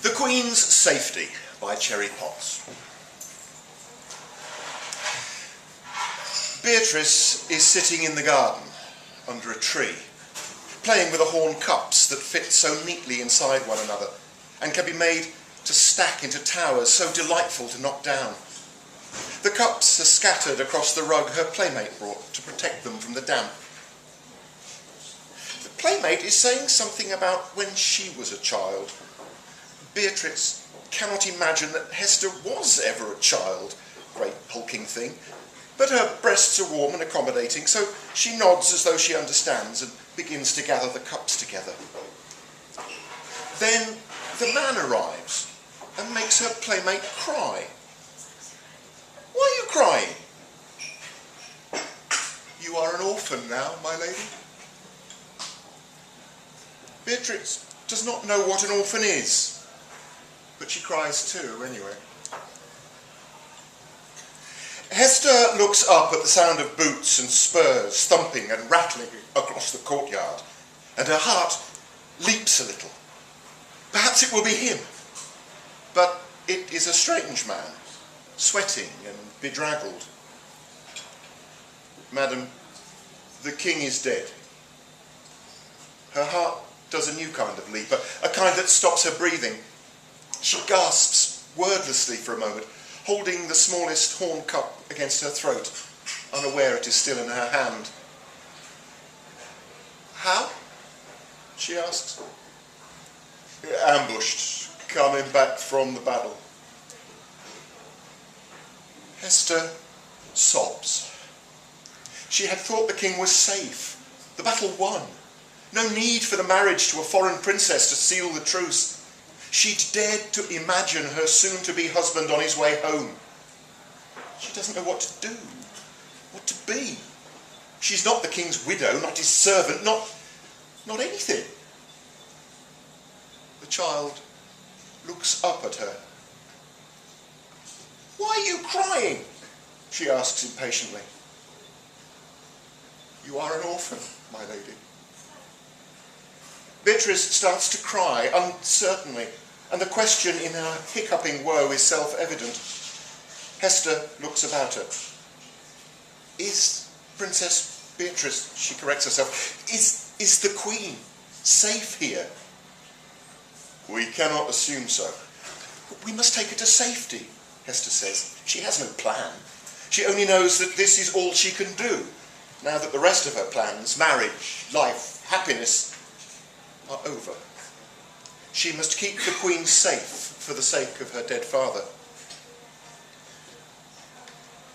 The Queen's Safety by Cherry Potts. Beatrice is sitting in the garden under a tree, playing with the horn cups that fit so neatly inside one another and can be made to stack into towers so delightful to knock down. The cups are scattered across the rug her playmate brought to protect them from the damp. The playmate is saying something about when she was a child. Beatrice cannot imagine that Hester was ever a child, great hulking thing, but her breasts are warm and accommodating, so she nods as though she understands and begins to gather the cups together. Then the man arrives and makes her playmate cry. Why are you crying? You are an orphan now, my lady. Beatrice does not know what an orphan is, but she cries too, anyway. Hester looks up at the sound of boots and spurs thumping and rattling across the courtyard, and her heart leaps a little. Perhaps it will be him, but it is a strange man, sweating and bedraggled. Madam, the king is dead. Her heart does a new kind of leap, a kind that stops her breathing. She gasps wordlessly for a moment, holding the smallest horn cup against her throat, unaware it is still in her hand. How? She asks. Ambushed, coming back from the battle. Hester sobs. She had thought the king was safe, the battle won. No need for the marriage to a foreign princess to seal the truce. She'd dared to imagine her soon-to-be husband on his way home. She doesn't know what to do, what to be. She's not the king's widow, not his servant, not anything. The child looks up at her. Why are you crying? She asks impatiently. You are an orphan, my lady. Beatrice starts to cry uncertainly, and the question in her hiccuping woe is self-evident. Hester looks about her. Is Princess Beatrice, she corrects herself, is the Queen safe here? We cannot assume so. We must take her to safety, Hester says. She has no plan. She only knows that this is all she can do, now that the rest of her plans, marriage, life, happiness, are over. She must keep the Queen safe for the sake of her dead father.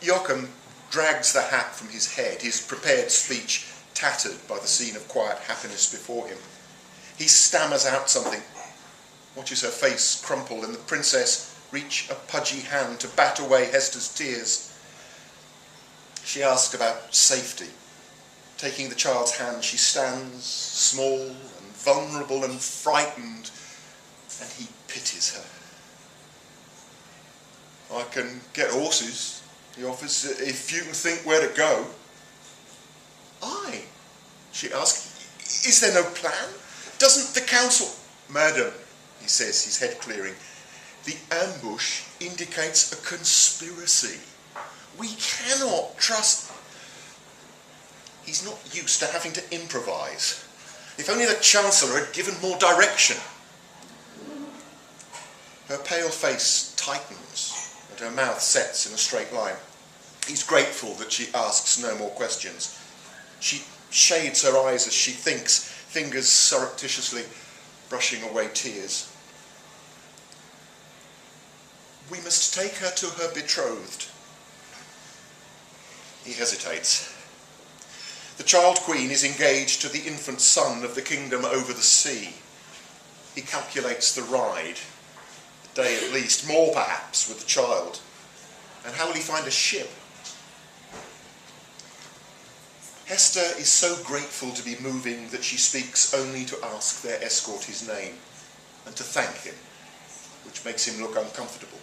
Joachim drags the hat from his head, his prepared speech tattered by the scene of quiet happiness before him. He stammers out something, watches her face crumple, and the princess reach a pudgy hand to bat away Hester's tears. She asks about safety. Taking the child's hand, she stands small and vulnerable and frightened, and he pities her. I can get horses, he offers, if you can think where to go. Aye, she asks. Is there no plan? Doesn't the council... Madam, he says, his head clearing, the ambush indicates a conspiracy. We cannot trust... He's not used to having to improvise. If only the Chancellor had given more direction. Her pale face tightens and her mouth sets in a straight line. He's grateful that she asks no more questions. She shades her eyes as she thinks, fingers surreptitiously brushing away tears. We must take her to her betrothed. He hesitates. The child queen is engaged to the infant son of the kingdom over the sea. He calculates the ride, a day at least, more perhaps, with the child. And how will he find a ship? Hester is so grateful to be moving that she speaks only to ask their escort his name and to thank him, which makes him look uncomfortable.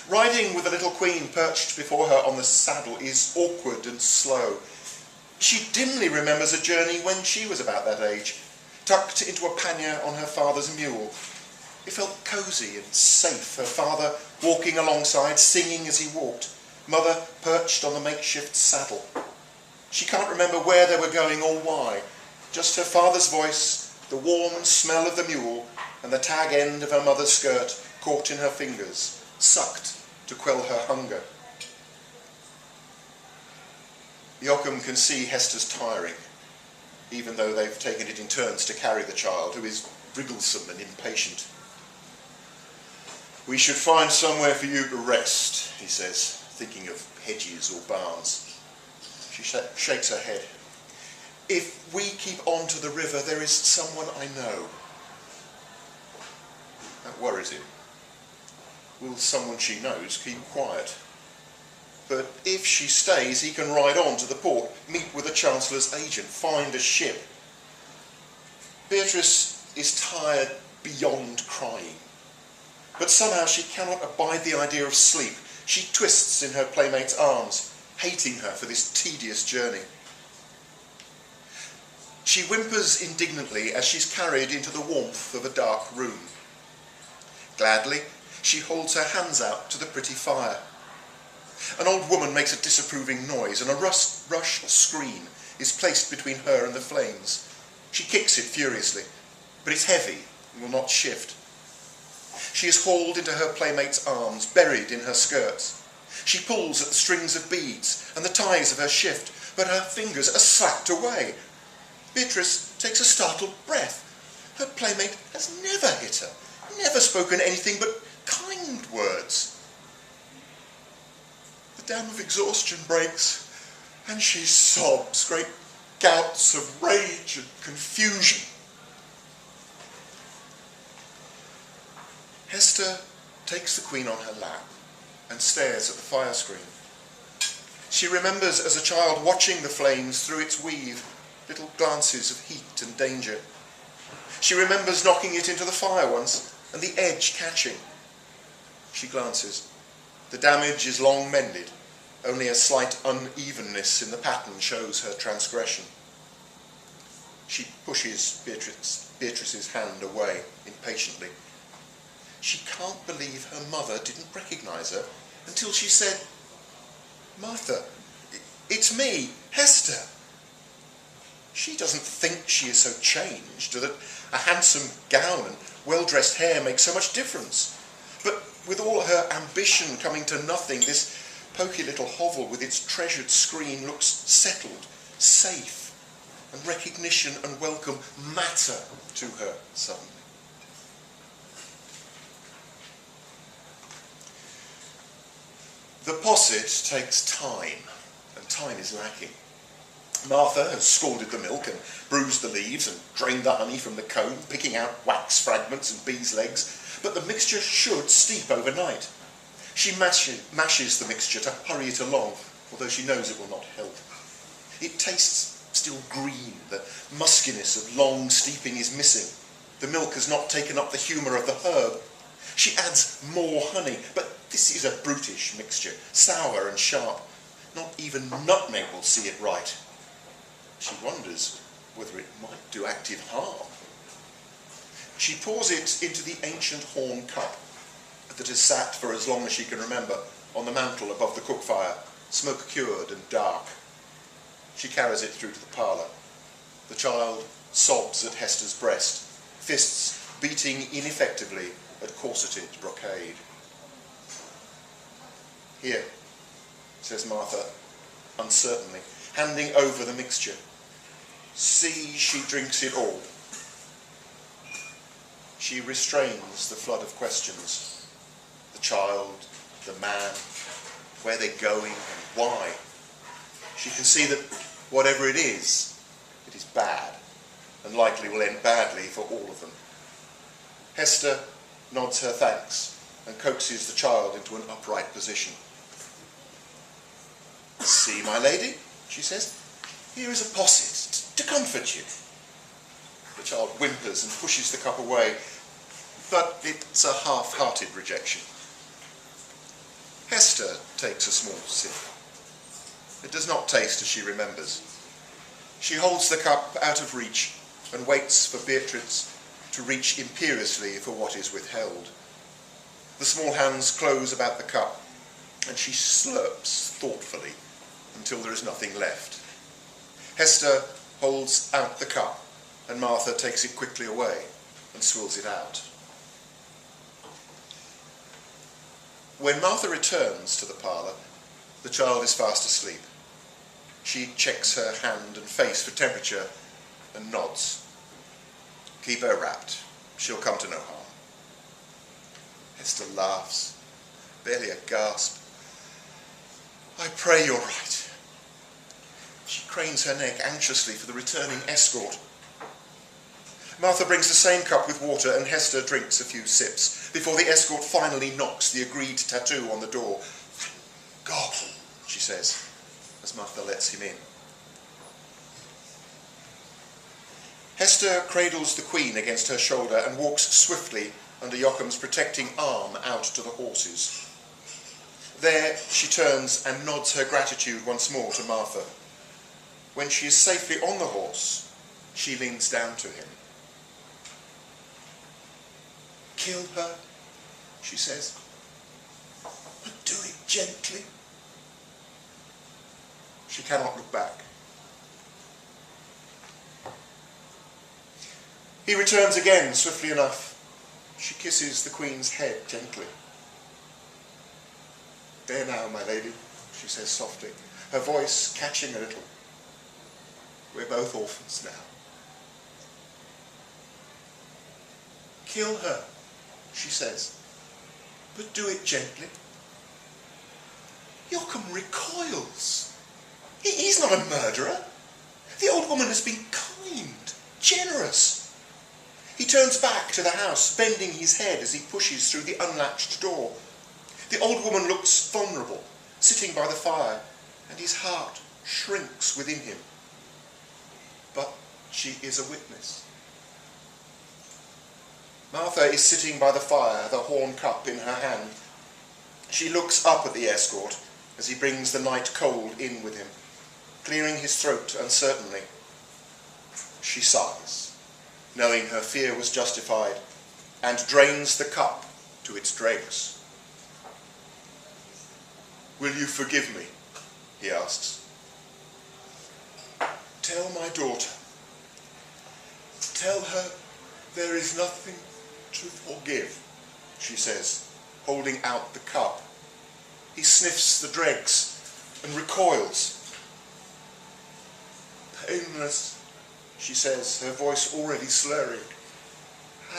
Riding with the little queen perched before her on the saddle is awkward and slow. She dimly remembers a journey when she was about that age, tucked into a pannier on her father's mule. It felt cosy and safe, her father walking alongside, singing as he walked, mother perched on the makeshift saddle. She can't remember where they were going or why, just her father's voice, the warm smell of the mule, and the tag end of her mother's skirt caught in her fingers, sucked to quell her hunger. Joachim can see Hester's tiring, even though they've taken it in turns to carry the child, who is wrigglesome and impatient. "We should find somewhere for you to rest," he says, thinking of hedges or barns. She shakes her head. "If we keep on to the river, there is someone I know." That worries him. Will someone she knows keep quiet? But if she stays, he can ride on to the port, meet with the Chancellor's agent, find a ship. Beatrice is tired beyond crying, but somehow she cannot abide the idea of sleep. She twists in her playmate's arms, hating her for this tedious journey. She whimpers indignantly as she's carried into the warmth of a dark room. Gladly, she holds her hands out to the pretty fire. An old woman makes a disapproving noise, and a rush screen is placed between her and the flames. She kicks it furiously, but it's heavy and will not shift. She is hauled into her playmate's arms, buried in her skirts. She pulls at the strings of beads and the ties of her shift, but her fingers are slapped away. Beatrice takes a startled breath. Her playmate has never hit her, never spoken anything but kind words. The dam of exhaustion breaks, and she sobs, great gouts of rage and confusion. Hester takes the Queen on her lap and stares at the fire screen. She remembers as a child watching the flames through its weave, little glances of heat and danger. She remembers knocking it into the fire once and the edge catching. She glances. The damage is long mended. Only a slight unevenness in the pattern shows her transgression. She pushes Beatrice's hand away impatiently. She can't believe her mother didn't recognise her until she said, "Martha, it's me, Hester." She doesn't think she is so changed, or that a handsome gown and well-dressed hair make so much difference. But with all her ambition coming to nothing, this poky little hovel with its treasured screen looks settled, safe, and recognition and welcome matter to her suddenly. The posset takes time, and time is lacking. Martha has scalded the milk and bruised the leaves and drained the honey from the comb, picking out wax fragments and bees' legs, but the mixture should steep overnight. She mashes the mixture to hurry it along, although she knows it will not help. It tastes still green, the muskiness of long steeping is missing. The milk has not taken up the humour of the herb. She adds more honey, but this is a brutish mixture, sour and sharp. Not even nutmeg will see it right. She wonders whether it might do active harm. She pours it into the ancient horn cup that has sat for as long as she can remember on the mantel above the cook fire, smoke-cured and dark. She carries it through to the parlour. The child sobs at Hester's breast, fists beating ineffectively at corseted brocade. "Here," says Martha, uncertainly, handing over the mixture. "See she drinks it all." She restrains the flood of questions. The child, the man, where they're going and why. She can see that whatever it is bad, and likely will end badly for all of them. Hester nods her thanks and coaxes the child into an upright position. "See, my lady," she says, "here is a posset to comfort you." The child whimpers and pushes the cup away, but it's a half-hearted rejection. Hester takes a small sip. It does not taste as she remembers. She holds the cup out of reach and waits for Beatrice to reach imperiously for what is withheld. The small hands close about the cup, and she slurps thoughtfully until there is nothing left. Hester holds out the cup, and Martha takes it quickly away and swills it out. When Martha returns to the parlour, the child is fast asleep. She checks her hand and face for temperature and nods. Keep her wrapped. She'll come to no harm. Hester laughs, barely a gasp. I pray you're right. She cranes her neck anxiously for the returning escort. Martha brings the same cup with water, and Hester drinks a few sips before the escort finally knocks the agreed tattoo on the door. Thank God, she says, as Martha lets him in. Hester cradles the Queen against her shoulder and walks swiftly under Joachim's protecting arm out to the horses. There she turns and nods her gratitude once more to Martha. When she is safely on the horse, she leans down to him. Kill her, she says, but do it gently. She cannot look back. He returns again, swiftly enough. She kisses the Queen's head gently. There now, my lady, she says softly, her voice catching a little. We're both orphans now. Kill her, she says, but do it gently. Joachim recoils. He's not a murderer. The old woman has been kind, generous. He turns back to the house, bending his head as he pushes through the unlatched door. The old woman looks vulnerable, sitting by the fire, and his heart shrinks within him. But she is a witness. Martha is sitting by the fire, the horn cup in her hand. She looks up at the escort as he brings the night cold in with him, clearing his throat uncertainly. She sighs, knowing her fear was justified, and drains the cup to its dregs. Will you forgive me? He asks. Tell my daughter. Tell her there is nothing to forgive, she says, holding out the cup. He sniffs the dregs and recoils. Painless, she says, her voice already slurring,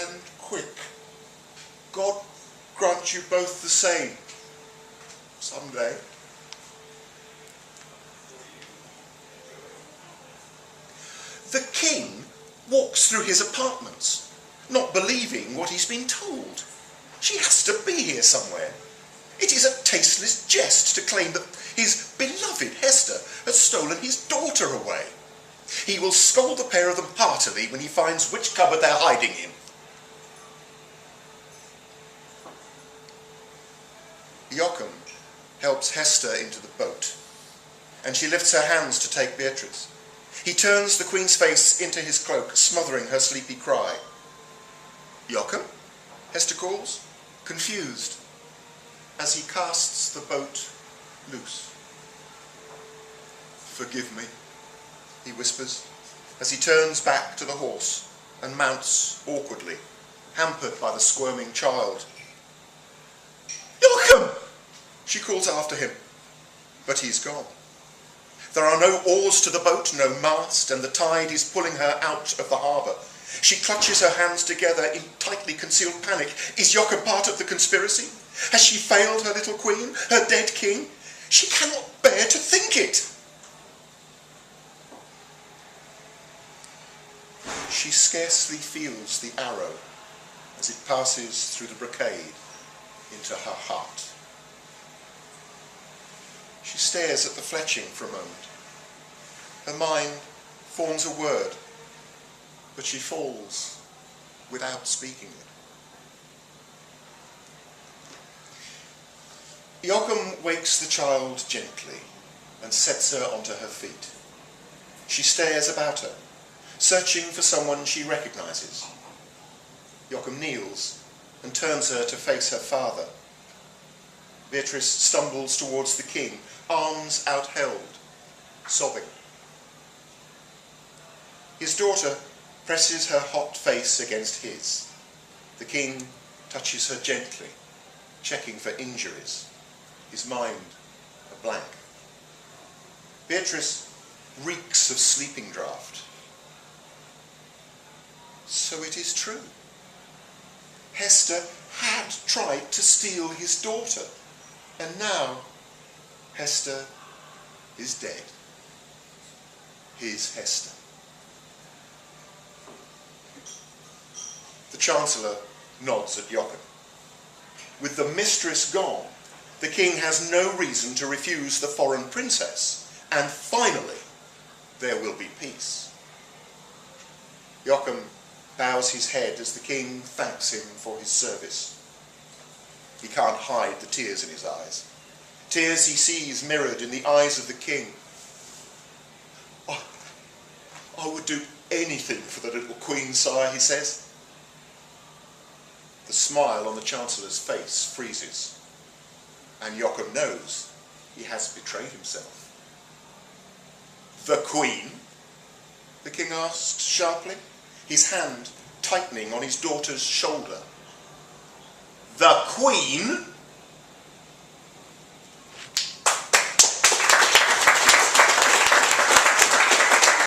and quick. God grant you both the same, someday. The king walks through his apartments, not believing what he's been told. She has to be here somewhere. It is a tasteless jest to claim that his beloved Hester has stolen his daughter away. He will scold the pair of them heartily when he finds which cupboard they're hiding in. Joachim helps Hester into the boat, and she lifts her hands to take Beatriz. He turns the Queen's face into his cloak, smothering her sleepy cry. Joachim? Hester calls, confused, as he casts the boat loose. Forgive me, he whispers, as he turns back to the horse and mounts awkwardly, hampered by the squirming child. Joachim! She calls after him, but he's gone. There are no oars to the boat, no mast, and the tide is pulling her out of the harbour. She clutches her hands together in tightly concealed panic. Is Joachim part of the conspiracy? Has she failed her little queen, her dead king? She cannot bear to think it. She scarcely feels the arrow as it passes through the brocade into her heart. She stares at the fletching for a moment. Her mind forms a word, but she falls without speaking it. Joachim wakes the child gently and sets her onto her feet. She stares about her, searching for someone she recognises. Joachim kneels and turns her to face her father. Beatrice stumbles towards the king, arms outheld, sobbing. His daughter presses her hot face against his. The king touches her gently, checking for injuries, his mind a blank. Beatrice reeks of sleeping draught. So it is true. Hester had tried to steal his daughter, and now Hester is dead. His Hester. The Chancellor nods at Joachim. With the mistress gone, the king has no reason to refuse the foreign princess, and finally there will be peace. Joachim bows his head as the king thanks him for his service. He can't hide the tears in his eyes. Tears he sees mirrored in the eyes of the king. I would do anything for the little queen, sire, he says. The smile on the Chancellor's face freezes, and Joachim knows he has betrayed himself. The Queen? The king asked sharply, his hand tightening on his daughter's shoulder. The Queen?